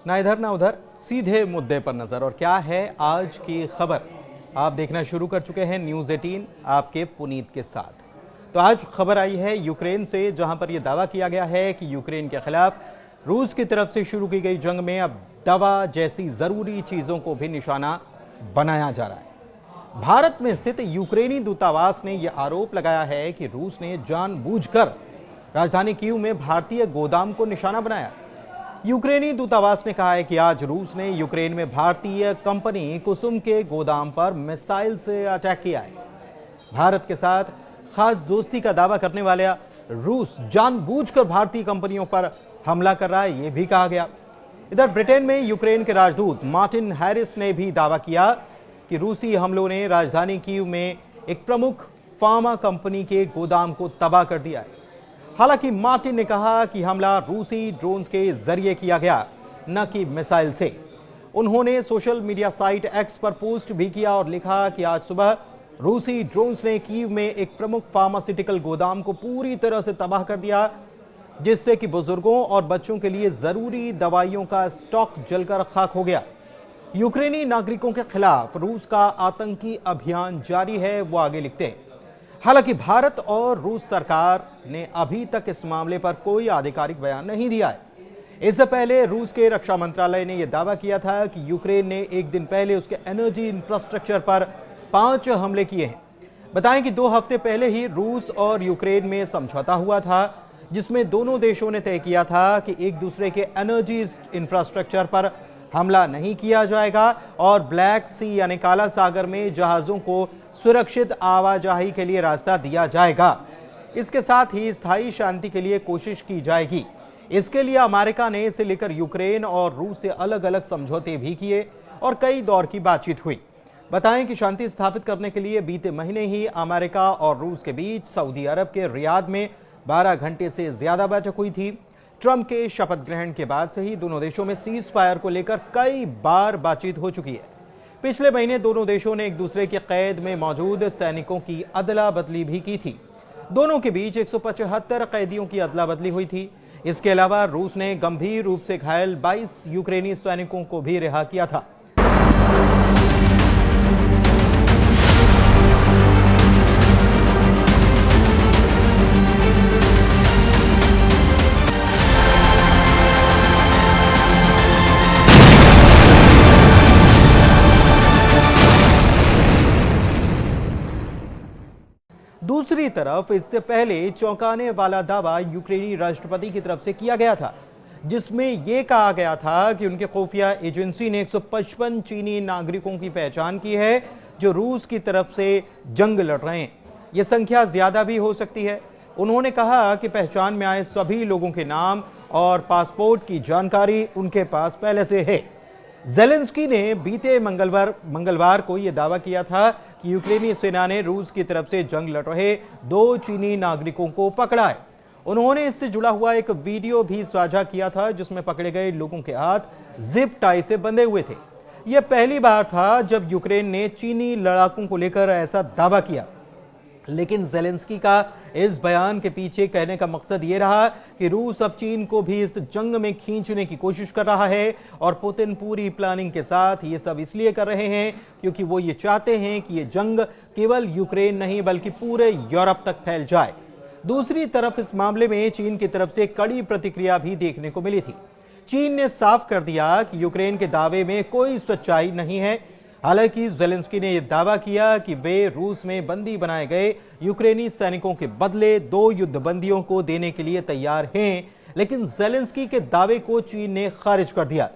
ना इधर ना उधर, सीधे मुद्दे पर नजर। और क्या है आज की खबर, आप देखना शुरू कर चुके हैं न्यूज़ 18 आपके पुनीत के साथ। तो आज खबर आई है यूक्रेन से, जहां पर यह दावा किया गया है कि यूक्रेन के खिलाफ रूस की तरफ से शुरू की गई जंग में अब दवा जैसी जरूरी चीजों को भी निशाना बनाया जा रहा है। भारत में स्थित यूक्रेनी दूतावास ने यह आरोप लगाया है कि रूस ने जानबूझकर राजधानी कीव में भारतीय गोदाम को निशाना बनाया। यूक्रेनी दूतावास ने कहा है कि आज रूस ने यूक्रेन में भारतीय कंपनी कुसुम के गोदाम पर मिसाइल से अटैक किया है। भारत के साथ खास दोस्ती का दावा करने वाला रूस जानबूझकर भारतीय कंपनियों पर हमला कर रहा है, यह भी कहा गया। इधर ब्रिटेन में यूक्रेन के राजदूत मार्टिन हैरिस ने भी दावा किया कि रूसी हमलों ने राजधानी कीव में एक प्रमुख फार्मा कंपनी के गोदाम को तबाह कर दिया है। हालांकि मार्टिन ने कहा कि हमला रूसी ड्रोन्स के जरिए किया गया, न कि मिसाइल से। उन्होंने सोशल मीडिया साइट एक्स पर पोस्ट भी किया और लिखा कि आज सुबह रूसी ड्रोन्स ने कीव में एक प्रमुख फार्मास्यूटिकल गोदाम को पूरी तरह से तबाह कर दिया, जिससे कि बुजुर्गों और बच्चों के लिए जरूरी दवाइयों का स्टॉक जलकर खाक हो गया। यूक्रेनी नागरिकों के खिलाफ रूस का आतंकी अभियान जारी है, वो आगे लिखते हैं। हालांकि भारत और रूस सरकार ने अभी तक इस मामले पर कोई आधिकारिक बयान नहीं दिया है। इससे पहले रूस के रक्षा मंत्रालय ने यह दावा किया था कि यूक्रेन ने एक दिन पहले उसके एनर्जी इंफ्रास्ट्रक्चर पर 5 हमले किए हैं। बताएं कि 2 हफ्ते पहले ही रूस और यूक्रेन में समझौता हुआ था, जिसमें दोनों देशों ने तय किया था कि एक दूसरे के एनर्जी इंफ्रास्ट्रक्चर पर हमला नहीं किया जाएगा और ब्लैक सी यानी काला सागर में जहाजों को सुरक्षित आवाजाही के लिए रास्ता दिया जाएगा। इसके साथ ही स्थायी शांति के लिए कोशिश की जाएगी। इसके लिए अमेरिका ने इसे लेकर यूक्रेन और रूस से अलग अलग समझौते भी किए और कई दौर की बातचीत हुई। बताएं कि शांति स्थापित करने के लिए बीते महीने ही अमेरिका और रूस के बीच सऊदी अरब के रियाद में 12 घंटे से ज्यादा बैठक हुई थी। ट्रंप के शपथ ग्रहण के बाद से ही दोनों देशों में सीज फायर को लेकर कई बार बातचीत हो चुकी है। पिछले महीने दोनों देशों ने एक दूसरे की कैद में मौजूद सैनिकों की अदला बदली भी की थी। दोनों के बीच 175 कैदियों की अदला बदली हुई थी। इसके अलावा रूस ने गंभीर रूप से घायल 22 यूक्रेनी सैनिकों को भी रिहा किया था। दूसरी तरफ इससे पहले चौंकाने वाला दावा यूक्रेनी राष्ट्रपति की तरफ से किया गया था, जिसमें यह कहा गया था कि उनके खुफिया एजेंसी ने 155 चीनी नागरिकों की पहचान की है जो रूस की तरफ से जंग लड़ रहे हैं। यह संख्या ज्यादा भी हो सकती है। उन्होंने कहा कि पहचान में आए सभी लोगों के नाम और पासपोर्ट की जानकारी उनके पास पहले से है। ज़ेलेंस्की ने बीते मंगलवार को यह दावा किया था कि यूक्रेनी सेना ने रूस की तरफ से जंग लड़ रहे 2 चीनी नागरिकों को पकड़ा है। उन्होंने इससे जुड़ा हुआ एक वीडियो भी साझा किया था, जिसमें पकड़े गए लोगों के हाथ जिप टाई से बंधे हुए थे। यह पहली बार था जब यूक्रेन ने चीनी लड़ाकों को लेकर ऐसा दावा किया। लेकिन ज़ेलेंस्की का इस बयान के पीछे कहने का मकसद यह रहा कि रूस अब चीन को भी इस जंग में खींचने की कोशिश कर रहा है और पुतिन पूरी प्लानिंग के साथ ये सब इसलिए कर रहे हैं क्योंकि वो ये चाहते हैं कि ये जंग केवल यूक्रेन नहीं बल्कि पूरे यूरोप तक फैल जाए। दूसरी तरफ इस मामले में चीन की तरफ से कड़ी प्रतिक्रिया भी देखने को मिली थी। चीन ने साफ कर दिया कि यूक्रेन के दावे में कोई सच्चाई नहीं है। हालांकि ज़ेलेंस्की ने यह दावा किया कि वे रूस में बंदी बनाए गए यूक्रेनी सैनिकों के बदले 2 युद्धबंदियों को देने के लिए तैयार हैं, लेकिन ज़ेलेंस्की के दावे को चीन ने खारिज कर दिया।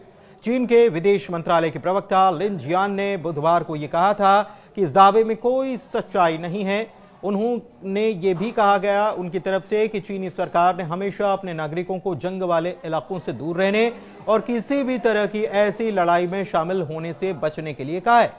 चीन के विदेश मंत्रालय के प्रवक्ता लिन जियान ने बुधवार को यह कहा था कि इस दावे में कोई सच्चाई नहीं है। उन्होंने ये भी कहा गया उनकी तरफ से कि चीनी सरकार ने हमेशा अपने नागरिकों को जंग वाले इलाकों से दूर रहने और किसी भी तरह की ऐसी लड़ाई में शामिल होने से बचने के लिए कहा है।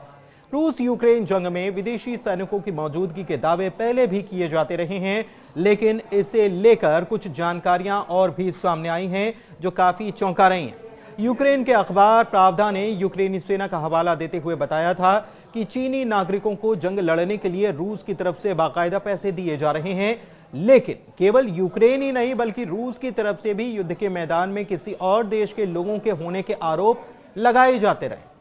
रूस यूक्रेन जंग में विदेशी सैनिकों की मौजूदगी के दावे पहले भी किए जाते रहे हैं, लेकिन इसे लेकर कुछ जानकारियां और भी सामने आई हैं जो काफी चौंका रही हैं। यूक्रेन के अखबार प्रावदा ने यूक्रेनी सेना का हवाला देते हुए बताया था कि चीनी नागरिकों को जंग लड़ने के लिए रूस की तरफ से बाकायदा पैसे दिए जा रहे हैं, लेकिन केवल यूक्रेन ही नहीं बल्कि रूस की तरफ से भी युद्ध के मैदान में किसी और देश के लोगों के होने के आरोप लगाए जाते रहे।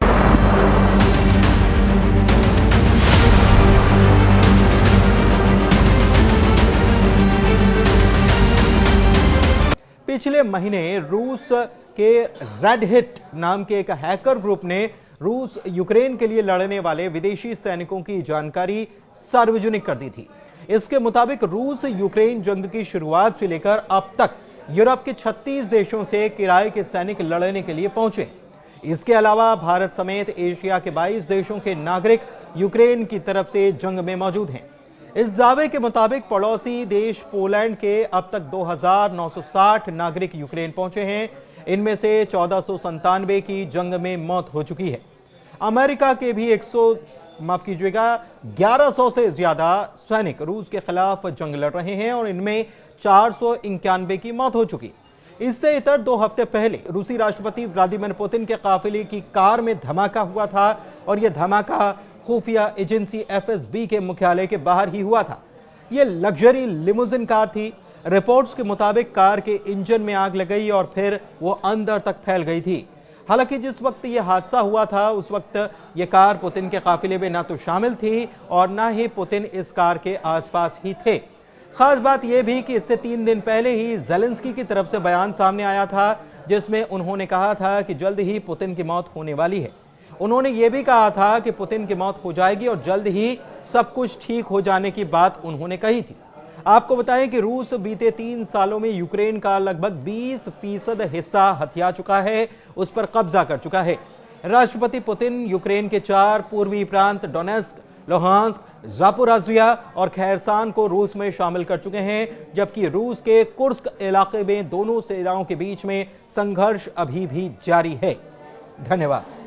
पिछले महीने रूस के रेड हिट नाम के एक हैकर ग्रुप ने रूस यूक्रेन के लिए लड़ने वाले विदेशी सैनिकों की जानकारी सार्वजनिक कर दी थी। इसके मुताबिक रूस यूक्रेन जंग की शुरुआत से लेकर अब तक यूरोप के 36 देशों से किराए के सैनिक लड़ने के लिए पहुंचे। इसके अलावा भारत समेत एशिया के 22 देशों के नागरिक यूक्रेन की तरफ से जंग में मौजूद हैं। इस दावे के मुताबिक पड़ोसी देश पोलैंड के अब तक 2960 नागरिक यूक्रेन पहुंचे हैं। इनमें से 1497 की जंग में मौत हो चुकी है। अमेरिका के भी 1100 से ज्यादा सैनिक रूस के खिलाफ जंग लड़ रहे हैं और इनमें 491 की मौत हो चुकी। इससे इतर 2 हफ्ते पहले रूसी राष्ट्रपति व्लादिमीर पुतिन के काफिले की कार में धमाका हुआ था और यह धमाका खुफिया एजेंसी एफएसबी के मुख्यालय के बाहर ही हुआ था। यह लग्जरी लिमोजिन कार थी। रिपोर्ट्स के मुताबिक कार के इंजन में आग लग गई और फिर वो अंदर तक फैल गई थी। हालांकि जिस वक्त यह हादसा हुआ था उस वक्त यह कार पुतिन के काफिले में ना तो शामिल थी और ना ही पुतिन इस कार के आसपास ही थे। खास बात यह भी कि इससे 3 दिन पहले ही ज़ेलेंस्की की तरफ से बयान सामने आया था जिसमें उन्होंने कहा था कि जल्द ही पुतिन की मौत होने वाली है। उन्होंने यह भी कहा था कि पुतिन की मौत हो जाएगी और जल्द ही सब कुछ ठीक हो जाने की बात उन्होंने कही थी। आपको बताएं कि रूस बीते 3 सालों में यूक्रेन का लगभग 20% हिस्सा हथिया चुका है, उस पर कब्जा कर चुका है। राष्ट्रपति पुतिन यूक्रेन के 4 पूर्वी प्रांत डोनेस्क, लुहांस्क, जापोरिजिया और खैरसान को रूस में शामिल कर चुके हैं, जबकि रूस के कुर्स्क इलाके में दोनों सेनाओं के बीच में संघर्ष अभी भी जारी है। धन्यवाद।